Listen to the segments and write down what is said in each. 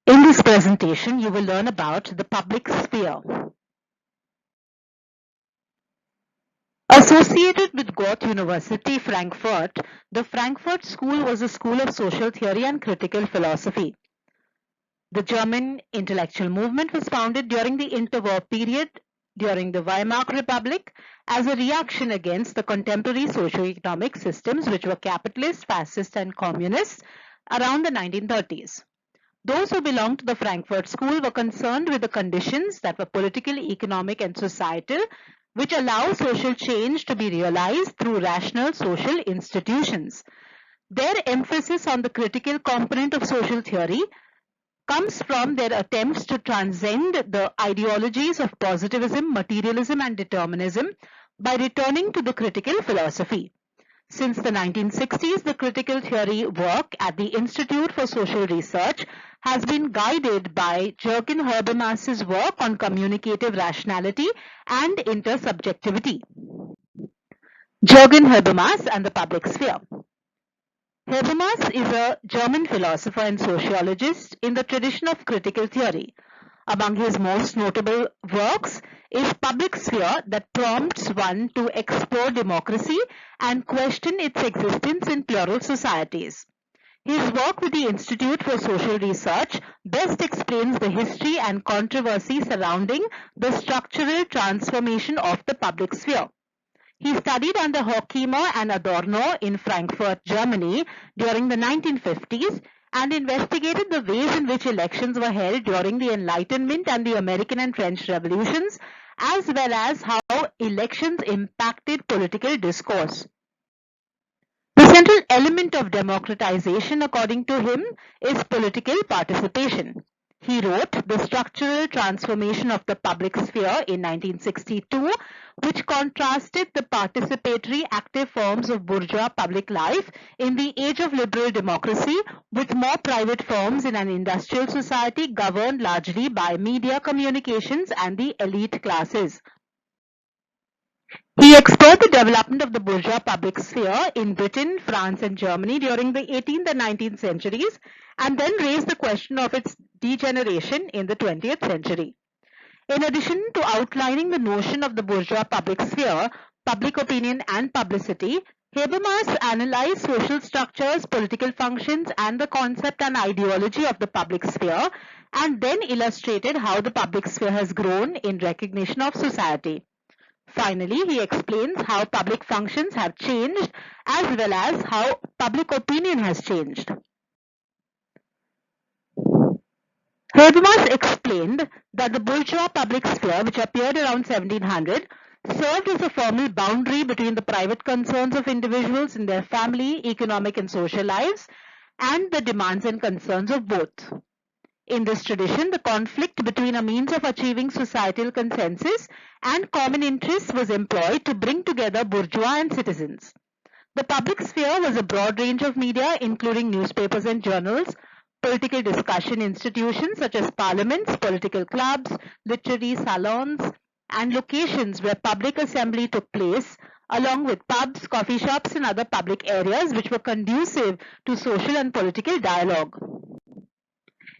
In this presentation, you will learn about the public sphere. Associated with Goethe University, Frankfurt, the Frankfurt School was a school of social theory and critical philosophy. The German intellectual movement was founded during the interwar period during the Weimar Republic as a reaction against the contemporary socio-economic systems which were capitalist, fascist, and communist around the 1930s. Those who belonged to the Frankfurt School were concerned with the conditions that were political, economic, and societal, which allow social change to be realized through rational social institutions. Their emphasis on the critical component of social theory comes from their attempts to transcend the ideologies of positivism, materialism, and determinism by returning to the critical philosophy. Since the 1960s, the critical theory work at the Institute for Social Research has been guided by Jürgen Habermas's work on communicative rationality and intersubjectivity. Jürgen Habermas and the public sphere. Habermas is a German philosopher and sociologist in the tradition of critical theory. Among his most notable works is Public Sphere that prompts one to explore democracy and question its existence in plural societies. His work with the Institute for Social Research best explains the history and controversy surrounding the structural transformation of the public sphere. He studied under Horkheimer and Adorno in Frankfurt, Germany during the 1950s and investigated the ways in which elections were held during the Enlightenment and the American and French revolutions, as well as how elections impacted political discourse. The central element of democratization, according to him, is political participation. He wrote The Structural Transformation of the Public Sphere in 1962, which contrasted the participatory active forms of bourgeois public life in the age of liberal democracy with more private forms in an industrial society governed largely by media communications and the elite classes. He explored the development of the bourgeois public sphere in Britain, France, and Germany during the 18th and 19th centuries, and then raised the question of its degeneration in the 20th century. In addition to outlining the notion of the bourgeois public sphere, public opinion, and publicity, Habermas analyzed social structures, political functions, and the concept and ideology of the public sphere, and then illustrated how the public sphere has grown in recognition of society. Finally, he explains how public functions have changed as well as how public opinion has changed. Habermas explained that the bourgeois public sphere, which appeared around 1700, served as a formal boundary between the private concerns of individuals in their family, economic and social lives, and the demands and concerns of both. In this tradition, the conflict between a means of achieving societal consensus and common interests was employed to bring together bourgeois and citizens. The public sphere was a broad range of media, including newspapers and journals, political discussion institutions such as parliaments, political clubs, literary salons, and locations where public assembly took place, along with pubs, coffee shops, and other public areas which were conducive to social and political dialogue.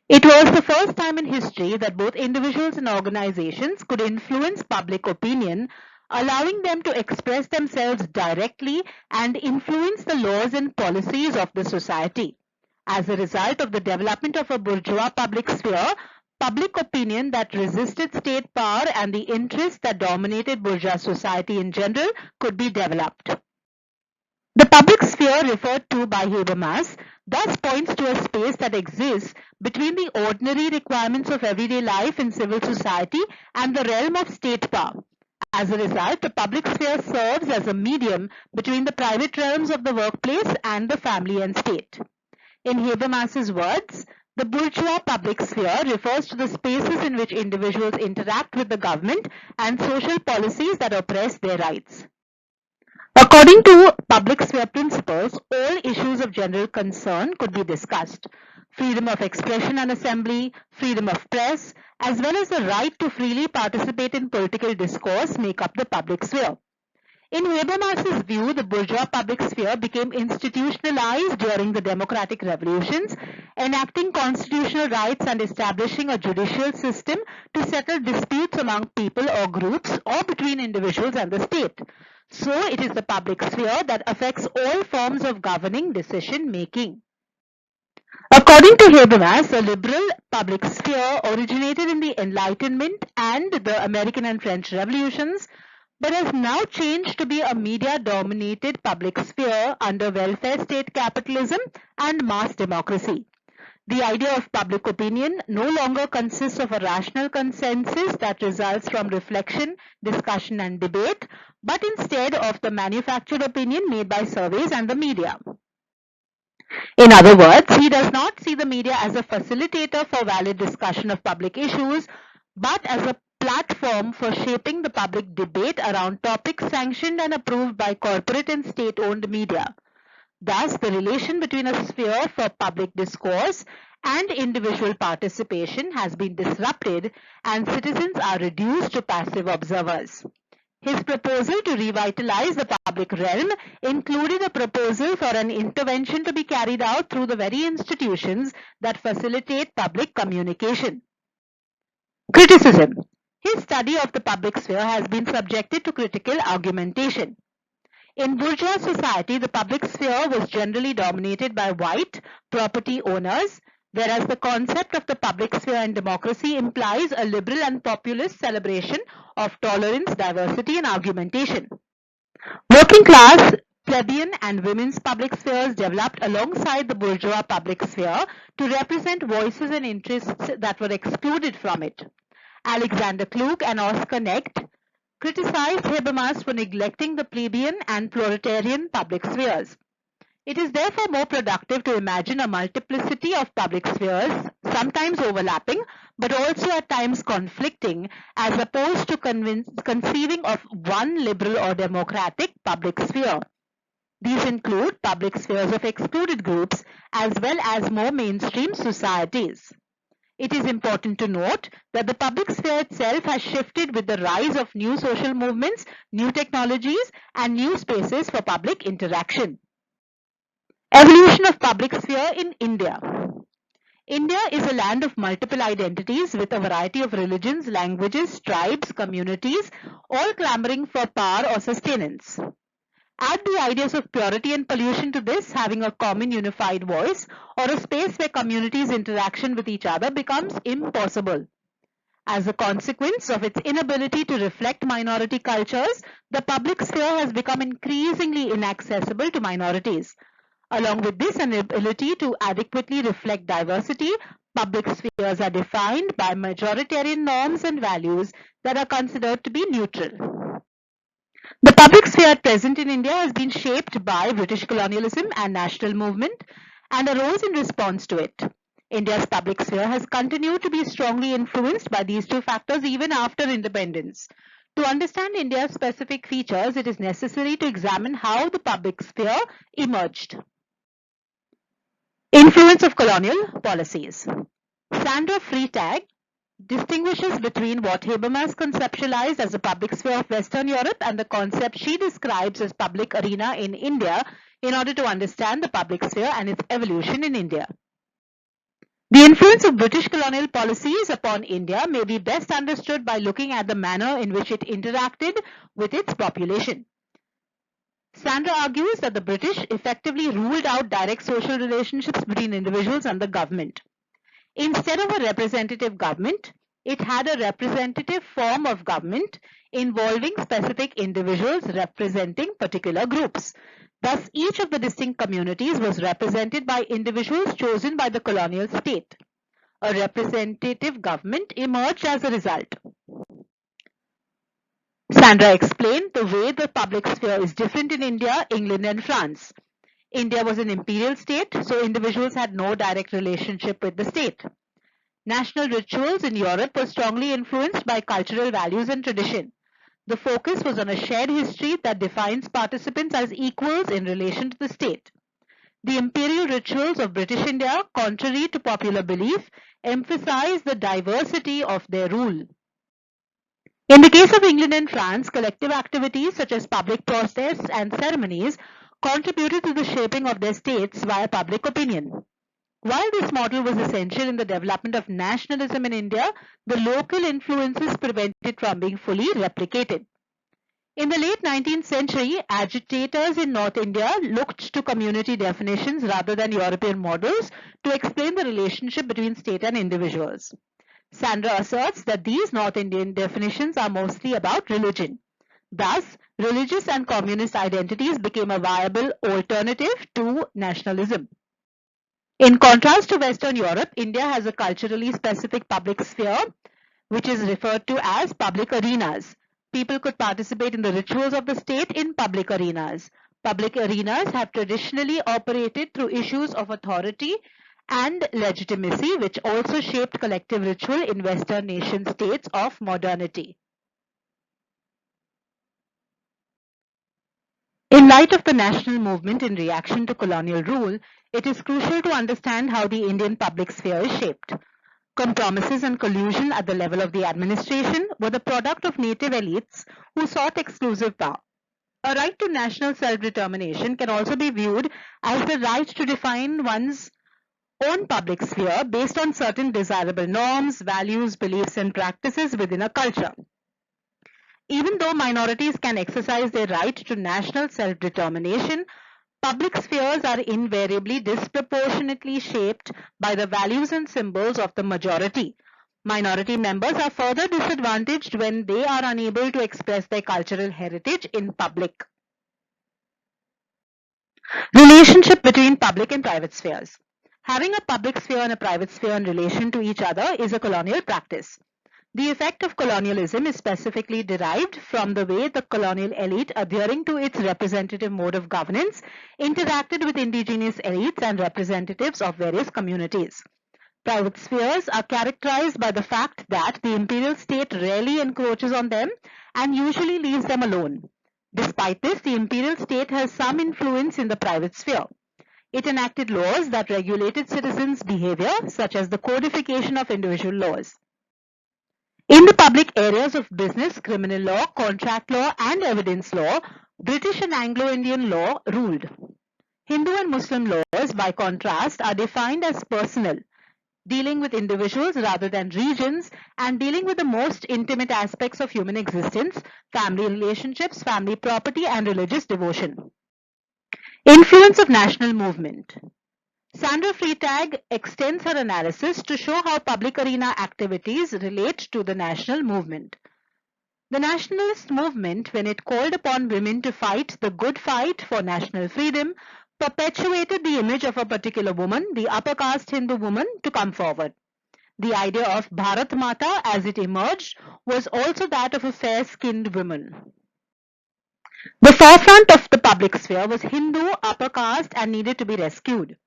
It was the first time in history that both individuals and organizations could influence public opinion, allowing them to express themselves directly and influence the laws and policies of the society. As a result of the development of a bourgeois public sphere, public opinion that resisted state power and the interests that dominated bourgeois society in general could be developed. The public sphere referred to by Habermas thus points to a space that exists between the ordinary requirements of everyday life in civil society and the realm of state power. As a result, the public sphere serves as a medium between the private realms of the workplace and the family and state. In Habermas's words, the bourgeois public sphere refers to the spaces in which individuals interact with the government and social policies that oppress their rights. According to public sphere principles, all issues of general concern could be discussed. Freedom of expression and assembly, freedom of press, as well as the right to freely participate in political discourse make up the public sphere. In Habermas's view, the bourgeois public sphere became institutionalized during the democratic revolutions, enacting constitutional rights and establishing a judicial system to settle disputes among people or groups or between individuals and the state. So it is the public sphere that affects all forms of governing decision making. According to Habermas, a liberal public sphere originated in the Enlightenment and the American and French revolutions, but has now changed to be a media-dominated public sphere under welfare state capitalism and mass democracy. The idea of public opinion no longer consists of a rational consensus that results from reflection, discussion, and debate, but instead of the manufactured opinion made by surveys and the media. In other words, he does not see the media as a facilitator for valid discussion of public issues, but as a platform for shaping the public debate around topics sanctioned and approved by corporate and state-owned media. Thus, the relation between a sphere for public discourse and individual participation has been disrupted, and citizens are reduced to passive observers. His proposal to revitalize the public realm included a proposal for an intervention to be carried out through the very institutions that facilitate public communication. Criticism. His study of the public sphere has been subjected to critical argumentation. In bourgeois society, the public sphere was generally dominated by white property owners, whereas the concept of the public sphere in democracy implies a liberal and populist celebration of tolerance, diversity, and argumentation. Working class, plebeian, and women's public spheres developed alongside the bourgeois public sphere to represent voices and interests that were excluded from it. Alexander Klug and Oscar Necht criticized Habermas for neglecting the plebeian and proletarian public spheres. It is therefore more productive to imagine a multiplicity of public spheres, sometimes overlapping, but also at times conflicting, as opposed to conceiving of one liberal or democratic public sphere. These include public spheres of excluded groups as well as more mainstream societies. It is important to note that the public sphere itself has shifted with the rise of new social movements, new technologies, and new spaces for public interaction. Evolution of public sphere in India. India is a land of multiple identities with a variety of religions, languages, tribes, communities, all clamoring for power or sustenance. Add the ideas of purity and pollution to this, having a common unified voice, or a space where communities' interaction with each other becomes impossible. As a consequence of its inability to reflect minority cultures, the public sphere has become increasingly inaccessible to minorities. Along with this inability to adequately reflect diversity, public spheres are defined by majoritarian norms and values that are considered to be neutral. The public sphere at present in India has been shaped by British colonialism and national movement and arose in response to it. India's public sphere has continued to be strongly influenced by these two factors even after independence. To understand India's specific features, it is necessary to examine how the public sphere emerged. Influence of colonial policies. Sandra Freitag distinguishes between what Habermas conceptualized as the public sphere of Western Europe and the concept she describes as public arena in India in order to understand the public sphere and its evolution in India. The influence of British colonial policies upon India may be best understood by looking at the manner in which it interacted with its population. Sandra argues that the British effectively ruled out direct social relationships between individuals and the government. Instead of a representative government, it had a representative form of government involving specific individuals representing particular groups. Thus, each of the distinct communities was represented by individuals chosen by the colonial state. A representative government emerged as a result. Sandra explained the way the public sphere is different in India, England, and France. India was an imperial state, so individuals had no direct relationship with the state. National rituals in Europe were strongly influenced by cultural values and tradition. The focus was on a shared history that defines participants as equals in relation to the state. The imperial rituals of British India, contrary to popular belief, emphasize the diversity of their rule. In the case of England and France, collective activities such as public protests and ceremonies contributed to the shaping of their states via public opinion. While this model was essential in the development of nationalism in India, the local influences prevented it from being fully replicated. In the late 19th century, agitators in North India looked to community definitions rather than European models to explain the relationship between state and individuals. Sandra asserts that these North Indian definitions are mostly about religion. Thus, religious and communist identities became a viable alternative to nationalism. In contrast to Western Europe, India has a culturally specific public sphere, which is referred to as public arenas. People could participate in the rituals of the state in public arenas. Public arenas have traditionally operated through issues of authority and legitimacy, which also shaped collective ritual in Western nation states of modernity. In light of the national movement in reaction to colonial rule, it is crucial to understand how the Indian public sphere is shaped. Compromises and collusion at the level of the administration were the product of native elites who sought exclusive power. A right to national self-determination can also be viewed as the right to define one's own public sphere based on certain desirable norms, values, beliefs, and practices within a culture. Even though minorities can exercise their right to national self-determination, public spheres are invariably disproportionately shaped by the values and symbols of the majority. Minority members are further disadvantaged when they are unable to express their cultural heritage in public. Relationship between public and private spheres. Having a public sphere and a private sphere in relation to each other is a colonial practice. The effect of colonialism is specifically derived from the way the colonial elite, adhering to its representative mode of governance, interacted with indigenous elites and representatives of various communities. Private spheres are characterized by the fact that the imperial state rarely encroaches on them and usually leaves them alone. Despite this, the imperial state has some influence in the private sphere. It enacted laws that regulated citizens' behavior, such as the codification of individual laws. In the public areas of business, criminal law, contract law, and evidence law, British and Anglo-Indian law ruled. Hindu and Muslim laws, by contrast, are defined as personal, dealing with individuals rather than regions, and dealing with the most intimate aspects of human existence, family relationships, family property, and religious devotion. Influence of national movement. Sandra Freitag extends her analysis to show how public arena activities relate to the national movement. The nationalist movement, when it called upon women to fight the good fight for national freedom, perpetuated the image of a particular woman, the upper caste Hindu woman, to come forward. The idea of Bharat Mata as it emerged was also that of a fair-skinned woman. The forefront of the public sphere was Hindu, upper caste, and needed to be rescued.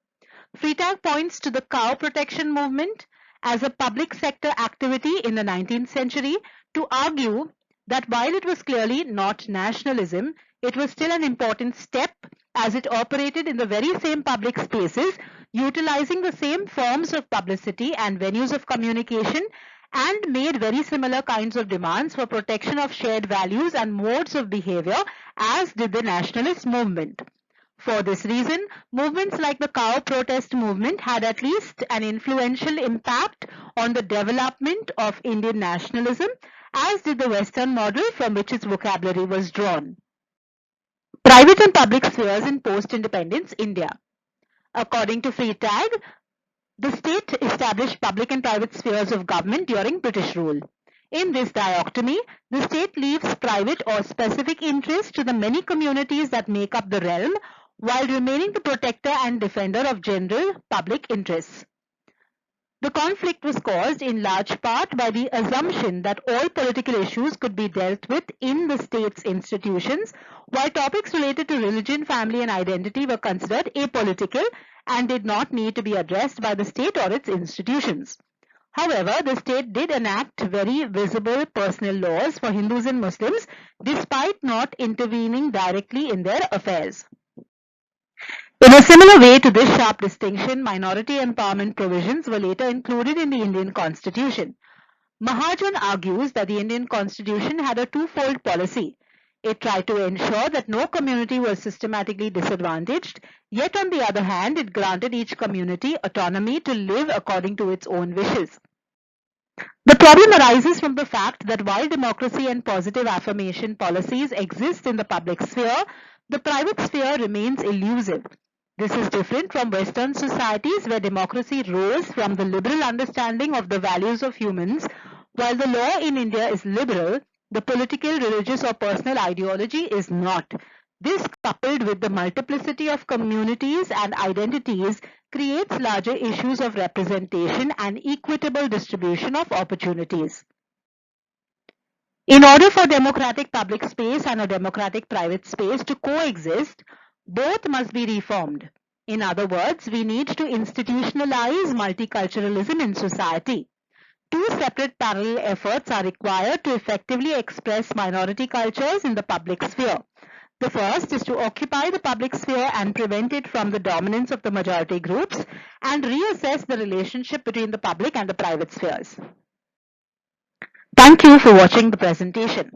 Freitag points to the cow protection movement as a public sector activity in the 19th century to argue that while it was clearly not nationalism, it was still an important step as it operated in the very same public spaces, utilizing the same forms of publicity and venues of communication, and made very similar kinds of demands for protection of shared values and modes of behavior as did the nationalist movement. For this reason, movements like the cow protest movement had at least an influential impact on the development of Indian nationalism, as did the Western model from which its vocabulary was drawn. Private and public spheres in post-independence India. According to Freitag, the state established public and private spheres of government during British rule. In this dichotomy, the state leaves private or specific interests to the many communities that make up the realm, while remaining the protector and defender of general public interests. The conflict was caused in large part by the assumption that all political issues could be dealt with in the state's institutions, while topics related to religion, family, and identity were considered apolitical and did not need to be addressed by the state or its institutions. However, the state did enact very visible personal laws for Hindus and Muslims, despite not intervening directly in their affairs. In a similar way to this sharp distinction, minority empowerment provisions were later included in the Indian Constitution. Mahajan argues that the Indian constitution had a twofold policy. It tried to ensure that no community was systematically disadvantaged, yet on the other hand, it granted each community autonomy to live according to its own wishes. The problem arises from the fact that while democracy and positive affirmation policies exist in the public sphere, the private sphere remains elusive. This is different from Western societies where democracy rose from the liberal understanding of the values of humans, while the law in India is liberal, the political, religious, or personal ideology is not. This, coupled with the multiplicity of communities and identities, creates larger issues of representation and equitable distribution of opportunities. In order for democratic public space and a democratic private space to coexist, both must be reformed. In other words, we need to institutionalize multiculturalism in society. Two separate parallel efforts are required to effectively express minority cultures in the public sphere. The first is to occupy the public sphere and prevent it from the dominance of the majority groups and reassess the relationship between the public and the private spheres. Thank you for watching the presentation.